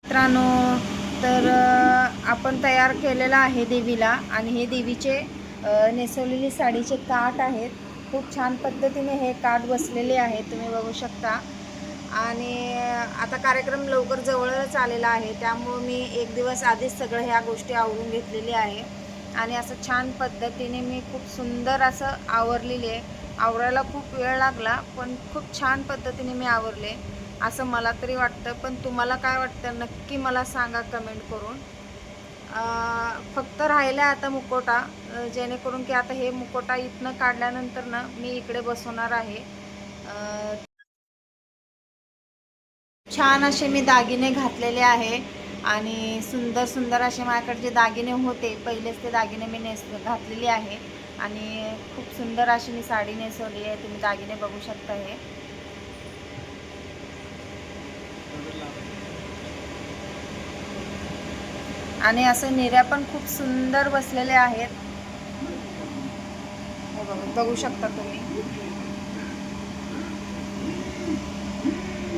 मित्रांनो, तर आपण तयार केलेलं आहे देवीला आणि हे देवीचे नेसवलेली साडीचे काठ आहेत. खूप छान पद्धतीने हे काठ बसलेले आहेत, तुम्ही बघू शकता. आणि आता कार्यक्रम लवकर जवळच आलेला आहे, त्यामुळे मी एक दिवस आधीच सगळं ह्या गोष्टी आवरून घेतलेल्या आहे आणि असं छान पद्धतीने मी खूप सुंदर असं आवरलेली आहे. आवरायला खूप वेळ लागला, पण खूप छान पद्धतीने मी आवरले असं मला तरी वाटतं. पण तुम्हाला काय वाटतं नक्की मला सांगा कमेंट करून. फक्त राहिला आता मुकोटा, जेणेकरून की आता हे मुकोटा इथनं काढल्यानंतर ना मी इकडे बसवणार आहे. छान असे मी दागिने घातलेले आहे आणि सुंदर सुंदर असे माझ्याकडे जे दागिने होते पहिलेच ते दागिने मी घातलेले आहे आणि खूप सुंदर अशी मी साडी नेसवली आहे. तुम्ही दागिने बघू शकता हे. आणि असं निर्या पण खूप सुंदर बसलेले आहेत, बघू शकता तुम्ही.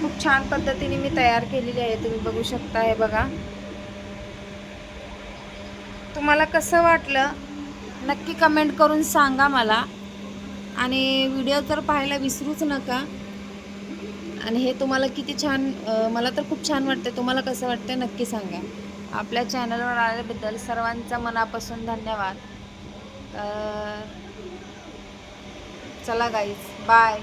खूप छान पद्धतीने मी तयार केलेली आहे, तुम्ही बघू शकता. हे बघा, तुम्हाला कसं वाटलं नक्की कमेंट करून सांगा मला आणि व्हिडिओ तर पाहायला विसरूच नका. आणि हे तुम्हाला किती छान, मला तर खूप छान वाटतं. तुम्हाला कसं वाटतं नक्की सांगा. आपल्या चॅनलवर आल्याबद्दल सर्वांचा मनापासून धन्यवाद. चला गाईज, बाय.